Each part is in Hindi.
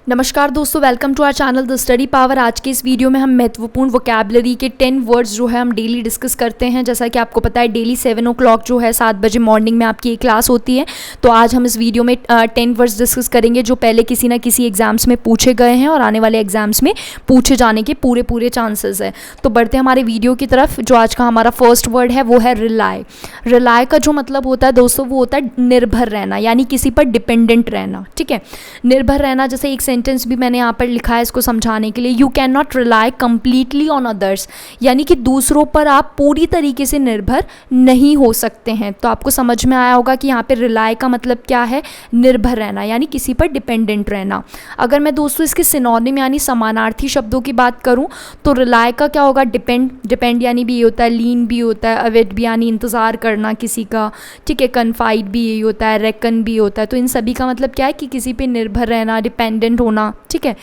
नमस्कार दोस्तों, welcome to our channel the study power. आज के इस वीडियो में हम महत्वपूर्ण वोकैबुलरी के 10 वर्ड्स जो है हम डेली डिस्कस करते हैं। जैसा कि आपको पता है डेली 7 o'clock जो है 7 बजे मॉर्निंग में आपकी एक क्लास होती है। तो आज हम इस वीडियो में 10 वर्ड्स डिस्कस करेंगे जो पहले किसी ना किसी एग्जाम्स में पूछे गए हैं और आने वाले एग्जाम्स में पूछे जाने के पूरे चांसेस है। तो बढ़ते हमारे वीडियो की तरफ। जो आज का हमारा फर्स्ट वर्ड है वो है रिलाय। रिलाय का जो मतलब होता है दोस्तों वो होता है निर्भर रहना, यानी किसी पर डिपेंडेंट रहना। ठीक है, निर्भर रहना। जैसे एक सेंटेंस भी मैंने यहाँ पर लिखा है इसको समझाने के लिए, you can not rely completely on others, यानी कि दूसरों पर आप पूरी तरीके से निर्भर नहीं हो सकते हैं। तो आपको समझ में आया होगा कि यहाँ पे रिलाई का मतलब क्या है, निर्भर रहना, यानी किसी पर डिपेंडेंट रहना। अगर मैं दोस्तों इसके सिनोनिम यानी समानार्थी शब्दों की बात करूँ तो रिलाई का क्या होगा, डिपेंड यानी भी ये होता है, लीन भी होता है, अवेट भी यानी इंतज़ार करना किसी का। ठीक है, कन्फाइड भी यही होता है, रेकन भी होता है। तो इन सभी का मतलब क्या है कि किसी पे निर्भर रहना, डिपेंडेंट होना। ठीक है,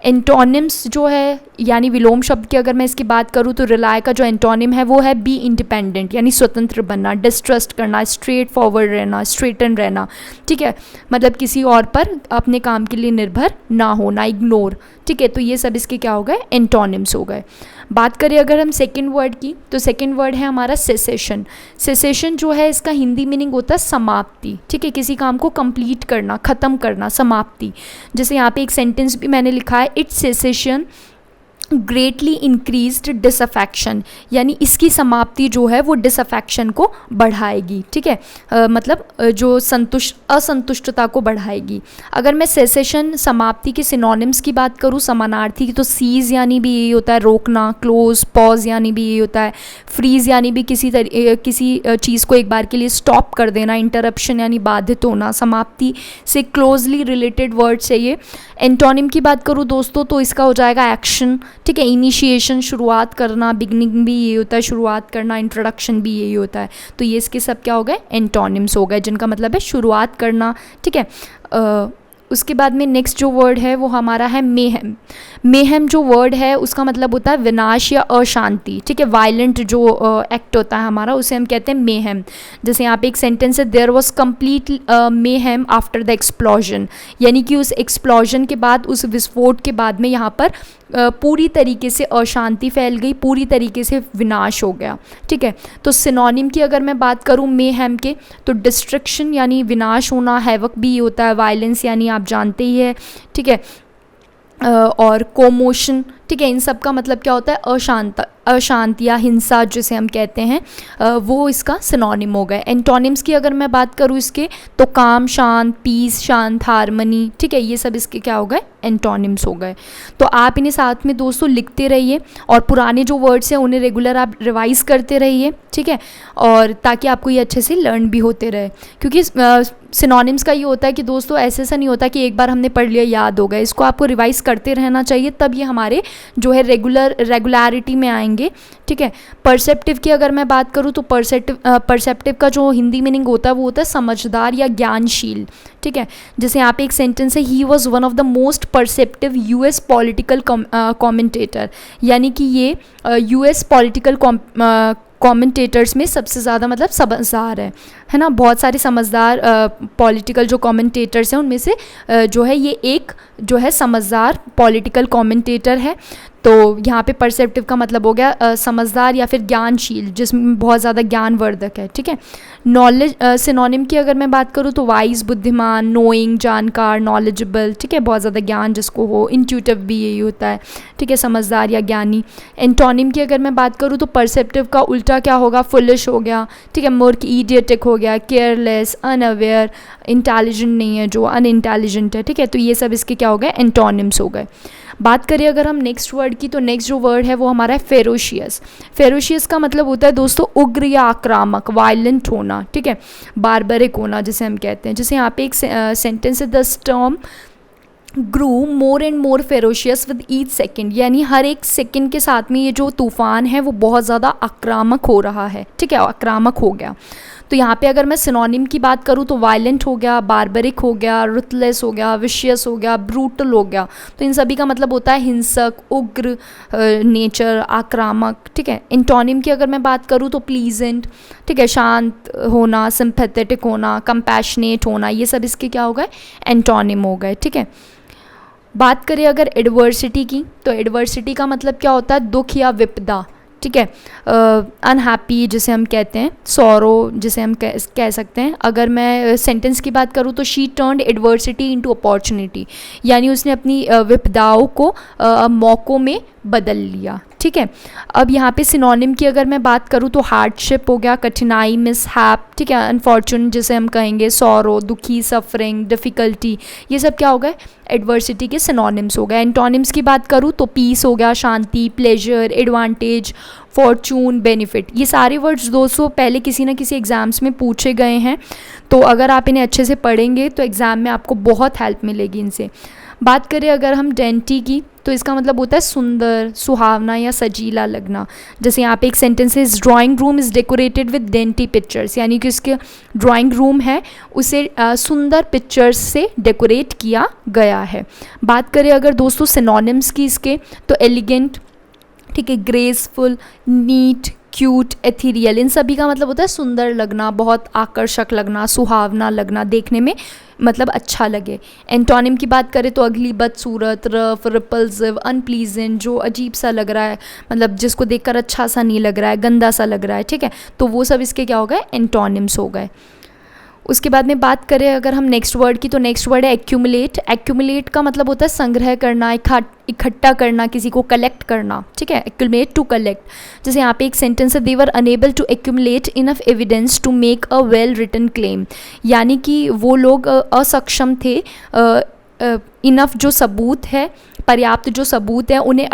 एंटोनिम्स जो है यानी विलोम शब्द की अगर मैं इसकी बात करूँ तो रिलाय का जो एंटोनिम है वो है बी इंडिपेंडेंट, यानी स्वतंत्र बनना, डिस्ट्रस्ट करना, स्ट्रेट फॉरवर्ड रहना, स्ट्रेटन रहना। ठीक है, मतलब किसी और पर अपने काम के लिए निर्भर ना होना, इग्नोर। ठीक है, तो ये सब इसके क्या हो गए, एंटोनिम्स हो गए। बात करें अगर हम सेकेंड वर्ड की तो सेकेंड वर्ड है हमारा सेसेशन। सेसेशन जो है इसका हिंदी मीनिंग होता है समाप्ति। ठीक है, किसी काम को कंप्लीट करना, ख़त्म करना, समाप्ति। जैसे यहाँ पे एक सेंटेंस भी मैंने लिखा है, it's cessation greatly increased disaffection, यानी इसकी समाप्ति जो है वो डिसअफेक्शन को बढ़ाएगी। ठीक है, मतलब जो असंतुष्टता को बढ़ाएगी। अगर मैं सेसेशन समाप्ति के सिनोनिम्स की बात करूँ समानार्थी की, तो सीज यानी भी यही होता है रोकना, क्लोज, पॉज यानी भी यही होता है, फ्रीज यानी भी किसी चीज़ को एक बार के लिए स्टॉप कर देना, इंटरप्शन यानी बाधित होना। समाप्ति से क्लोजली रिलेटेड वर्ड चाहिए। एंटोनिम की बात करूँ दोस्तों तो इसका हो जाएगा एक्शन। ठीक है, इनिशिएशन शुरुआत करना, बिगनिंग भी ये होता है शुरुआत करना, इंट्रोडक्शन भी यही होता है। तो ये इसके सब क्या हो गए, एंटोनिम्स हो गए, जिनका मतलब है शुरुआत करना। ठीक है, उसके बाद में नेक्स्ट जो वर्ड है वो हमारा है मेहम। मेहम जो वर्ड है उसका मतलब होता है विनाश या अशांति। ठीक है, वायलेंट जो एक्ट होता है हमारा उसे हम कहते हैं मेहम। जैसे यहाँ पे एक सेंटेंस है, there was complete mayhem after the explosion, यानी कि उस एक्सप्लोजन के बाद, उस विस्फोट के बाद में यहाँ पर पूरी तरीके से अशांति फैल गई, पूरी तरीके से विनाश हो गया। ठीक है, तो सिनोनिम की अगर मैं बात करूँ मेहम के तो डिस्ट्रक्शन यानी विनाश होना, हैवक भी होता है, वायलेंस यानी आप जानते ही है। ठीक है, और कोमोशन। ठीक है, इन सब का मतलब क्या होता है, अशांति या हिंसा जिसे हम कहते हैं, वो इसका सिनोनिम हो गए। एंटोनिम्स की अगर मैं बात करूँ इसके तो काम, शांत, पीस, शांत, हारमनी। ठीक है, ये सब इसके क्या हो गए, एंटोनिम्स हो गए। तो आप इन्हें साथ में दोस्तों लिखते रहिए और पुराने जो वर्ड्स हैं उन्हें रेगुलर आप रिवाइज करते रहिए। ठीक है, और ताकि आपको ये अच्छे से लर्न भी होते रहे, क्योंकि सिनोनिम्स का ये होता है कि दोस्तों ऐसा नहीं होता कि एक बार हमने पढ़ लिया याद हो गया, इसको आपको रिवाइज करते रहना चाहिए, तब ये हमारे जो है रेगुलरिटी में आएंगे। ठीक है, परसेप्टिव की अगर मैं बात करूँ तो परसेप्टिव का जो हिंदी मीनिंग होता है वो होता है समझदार या ज्ञानशील। ठीक है, जैसे यहाँ पे एक सेंटेंस है, he was one of the most perceptive US political commentator, यानी कि ये यूएस पॉलिटिकल कमेंटेटर्स में सबसे ज़्यादा मतलब समझदार है ना। बहुत सारे समझदार पॉलिटिकल जो कमेंटेटर्स हैं उनमें से जो है ये एक जो है समझदार पॉलिटिकल कमेंटेटर है। तो यहाँ पे परसेप्टिव का मतलब हो गया समझदार या फिर ज्ञानशील, जिसमें बहुत ज़्यादा ज्ञानवर्धक है। ठीक है, नॉलेज सिनोनिम की अगर मैं बात करूँ तो वाइज बुद्धिमान, नोइंग जानकार, नॉलेजेबल। ठीक है, बहुत ज़्यादा ज्ञान जिसको हो, इंट्यूटिव भी यही होता है। ठीक है, समझदार या ज्ञानी। एंटोनिम की अगर मैं बात करूँ तो परसेप्टिव का उल्टा क्या होगा, फुलिश हो गया। ठीक है, मूर्ख, इडियटिक हो गया, केयरलेस, अनअवेयर, इंटेलिजेंट नहीं है जो, अनइंटेलिजेंट है। ठीक है, तो ये सब इसके क्या हो गए, एंटोनिम्स हो गए। बात करें अगर हम नेक्स्ट वर्ड की तो नेक्स्ट जो वर्ड है वो हमारा है फेरोशियस। फेरोशियस का मतलब होता है दोस्तों उग्र या आक्रामक, वायलेंट होना। ठीक है, बार्बरिक होना जिसे हम कहते हैं। जैसे यहाँ पे एक सेंटेंस है, the storm grew more and more ferocious with each second, यानी हर एक सेकेंड के साथ में ये जो तूफान है वो बहुत ज़्यादा आक्रामक हो रहा है। ठीक है, आक्रामक हो गया। तो यहाँ पे अगर मैं सिनोनिम की बात करूँ तो वायलेंट हो गया, बार्बरिक हो गया, रुथलेस हो गया, विशियस हो गया, ब्रूटल हो गया। तो इन सभी का मतलब होता है हिंसक, उग्र नेचर, आक्रामक। ठीक है, एंटोनिम की अगर मैं बात करूँ तो प्लीजेंट। ठीक है, शांत होना, सिंपैथेटिक होना, कंपैशनेट होना, ये सब इसके क्या हो गए, एंटोनिम हो गए। ठीक है, बात करें अगर एडवर्सिटी की, तो एडवर्सिटी का मतलब क्या होता है, दुख या विपदा, ठीक है। अनहैप्पी जिसे हम कहते हैं, सॉरो जिसे हम कह सकते हैं। अगर मैं सेंटेंस की बात करूँ तो she turned adversity into opportunity, यानी उसने अपनी विपदाओं को मौक़ों में बदल लिया, ठीक है। अब यहाँ पे सिनोनिम की अगर मैं बात करूँ तो हार्डशिप हो गया, कठिनाई, मिसहैप, ठीक है, अनफॉर्चुनेट जिसे हम कहेंगे, सॉरो, दुखी, सफरिंग, डिफ़िकल्टी, ये सब क्या हो गए, एडवर्सिटी के सिनोनिम्स हो गए। एंटोनिम्स की बात करूँ तो पीस हो गया, शांति, प्लेजर, एडवांटेज, फॉर्चून, बेनिफिट। ये सारे वर्ड्स दोस्तों पहले किसी न किसी एग्ज़ाम्स में पूछे गए हैं, तो अगर आप इन्हें अच्छे से पढ़ेंगे तो एग्ज़ाम में आपको बहुत हेल्प मिलेगी इनसे। बात करें अगर हम डेंटी की, तो इसका मतलब होता है सुंदर, सुहावना या सजीला लगना। जैसे यहाँ पे एक सेंटेंस है, drawing room is decorated with dainty pictures, यानी कि उसके ड्राइंग रूम है उसे सुंदर पिक्चर्स से डेकोरेट किया गया है। बात करें अगर दोस्तों सिनोनिम्स की इसके, तो एलिगेंट, ठीक है, ग्रेसफुल, नीट, क्यूट, एथीरियल, इन सभी का मतलब होता है सुंदर लगना, बहुत आकर्षक लगना, सुहावना लगना, देखने में मतलब अच्छा लगे। एंटोनिम की बात करें तो अगली, बदसूरत, रफ, रिपल्सिव, अनप्लीजेंट, जो अजीब सा लग रहा है, मतलब जिसको देखकर अच्छा सा नहीं लग रहा है, गंदा सा लग रहा है, ठीक है, तो वो सब इसके क्या हो गए, एंटोनिम्स हो गए। उसके बाद में बात करें अगर हम नेक्स्ट वर्ड की, तो नेक्स्ट वर्ड है एक्यूमुलेट। एक्यूमुलेट का मतलब होता है संग्रह करना, इकट्ठा करना, किसी को कलेक्ट करना, ठीक है, एक्यूमुलेट टू कलेक्ट। जैसे यहाँ पे एक सेंटेंस है, they were unable to accumulate enough evidence to make a well written claim, यानी कि वो लोग असक्षम थे इनफ जो सबूत है, पर्याप्त जो सबूत है उन्हें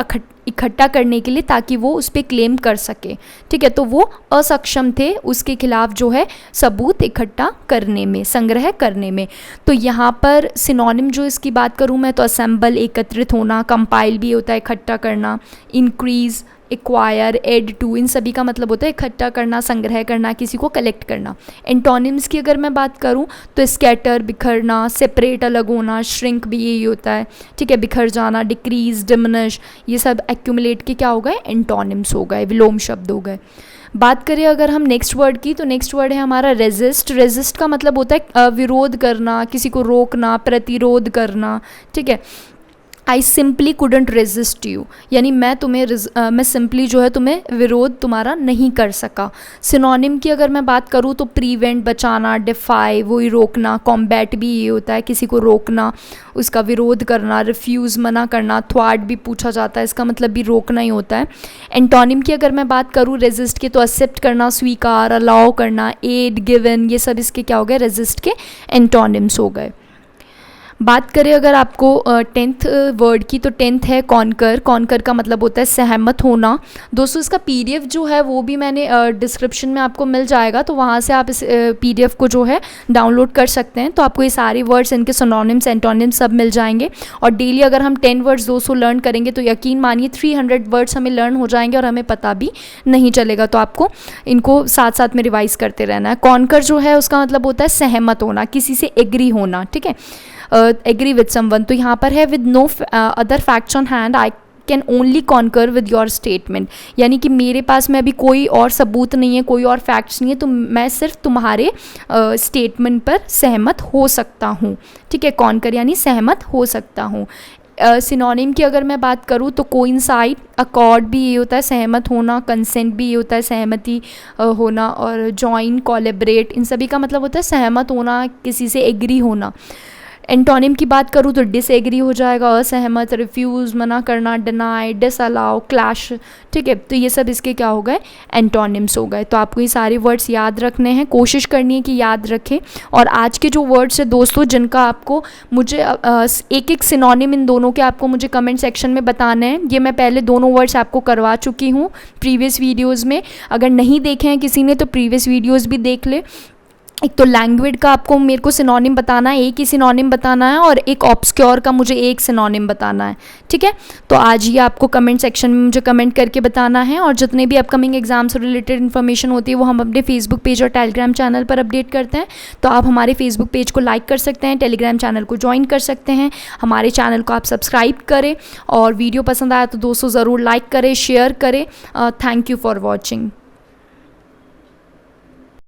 इकट्ठा करने के लिए, ताकि वो उस पर क्लेम कर सके, ठीक है। तो वो असक्षम थे उसके खिलाफ जो है सबूत इकट्ठा करने में, संग्रह करने में। तो यहाँ पर सिनोनिम जो इसकी बात करूँ मैं, तो असेंबल, एकत्रित होना, कंपाइल भी होता है इकट्ठा करना, इंक्रीज, एक्वायर, एड टू, इन सभी का मतलब होता है इकट्ठा करना, संग्रह करना, किसी को कलेक्ट करना। एंटोनिम्स की अगर मैं बात करूं तो स्कैटर, बिखरना, सेपरेट, अलग होना, श्रिंक भी यही होता है, ठीक है, बिखर जाना, डिक्रीज, डिमिनिश, ये सब एक्यूमुलेट के क्या हो गए, एंटोनिम्स हो गए, विलोम शब्द हो गए। बात करें अगर हम नेक्स्ट वर्ड की, तो नेक्स्ट वर्ड है हमारा रेजिस्ट। रेजिस्ट का मतलब होता है विरोध करना, किसी को रोकना, प्रतिरोध करना, ठीक है। I simply couldn't resist you, यानी मैं सिंपली जो है तुम्हें विरोध तुम्हारा नहीं कर सका। सिनोनिम की अगर मैं बात करूँ तो प्रीवेंट, बचाना, डिफाई, वही रोकना, कॉम्बैट भी ये होता है किसी को रोकना, उसका विरोध करना, रिफ्यूज़, मना करना, थ्वाट भी पूछा जाता है, इसका मतलब भी रोकना ही होता है। एंटोनिम की अगर मैं बात करूँ रेजिस्ट के, तो एक्सेप्ट करना, स्वीकार, अलाउ करना, एड, गिवन, ये सब इसके क्या हो गए, रेजिस्ट के एंटोनिम्स हो गए। बात करें अगर आपको 10th वर्ड की, तो 10th है कॉन्कर। कॉन्कर का मतलब होता है सहमत होना। दोस्तों इसका PDF जो है वो भी मैंने डिस्क्रिप्शन में आपको मिल जाएगा, तो वहाँ से आप इस PDF को जो है डाउनलोड कर सकते हैं। तो आपको ये सारे वर्ड्स, इनके सिनोनिम्स, एंटोनिम्स सब मिल जाएंगे। और डेली अगर हम 10 वर्ड्स दोस्तों लर्न करेंगे तो यकीन मानिए 300 वर्ड्स हमें लर्न हो जाएंगे और हमें पता भी नहीं चलेगा। तो आपको इनको साथ साथ में रिवाइज़ करते रहना है। कॉन्कर जो है उसका मतलब होता है सहमत होना, किसी से एग्री होना, ठीक है, एग्री विद समवन। तो यहाँ पर है with no other facts on hand I can only concur with your statement, यानी कि मेरे पास में अभी कोई और सबूत नहीं है, कोई और फैक्ट्स नहीं है, तो मैं सिर्फ तुम्हारे स्टेटमेंट पर सहमत हो सकता हूँ, ठीक है। कॉन्कर यानी सहमत हो सकता हूँ। सिनोनिम की अगर मैं बात करूँ तो कोइंसाइड, अकॉर्ड भी ये होता है सहमत होना, कंसेंट भी ये होता है सहमति होना, और जॉइन, कोलैबोरेट, इन सभी का मतलब होता है सहमत होना, किसी से एग्री होना। एंटोनिम की बात करूँ तो डिसएग्री हो जाएगा, असहमत, रिफ्यूज़, मना करना, डिनाई, डिसअलाउ, क्लैश, ठीक है। तो ये सब इसके क्या हो गए, एंटोनिम्स हो गए। तो आपको ये सारे वर्ड्स याद रखने हैं, कोशिश करनी है कि याद रखें। और आज के जो वर्ड्स है दोस्तों, जिनका आपको मुझे एक एक सिनोनिम इन दोनों के आपको मुझे कमेंट सेक्शन में बताने हैं। ये मैं पहले दोनों वर्ड्स आपको करवा चुकी हूँ प्रीवियस वीडियोज़ में। अगर नहीं देखे हैं किसी ने तो प्रीवियस वीडियोज़ भी देख ले। एक तो लैंग्वेज का आपको मेरे को सिनोनिम बताना है, एक ही सिनोनिम बताना है, और एक ऑब्सक्योर का मुझे एक सिनोनिम बताना है, ठीक है। तो आज ही आपको कमेंट सेक्शन में मुझे कमेंट करके बताना है। और जितने भी अपकमिंग एग्जाम से रिलेटेड इन्फॉर्मेशन होती है वो हम अपने फेसबुक पेज और टेलीग्राम चैनल पर अपडेट करते हैं। तो आप हमारे फेसबुक पेज को लाइक कर सकते हैं, टेलीग्राम चैनल को ज्वाइन कर सकते हैं, हमारे चैनल को आप सब्सक्राइब करें, और वीडियो पसंद आया तो दोस्तों ज़रूर लाइक करें, शेयर करें। Thank you for watching.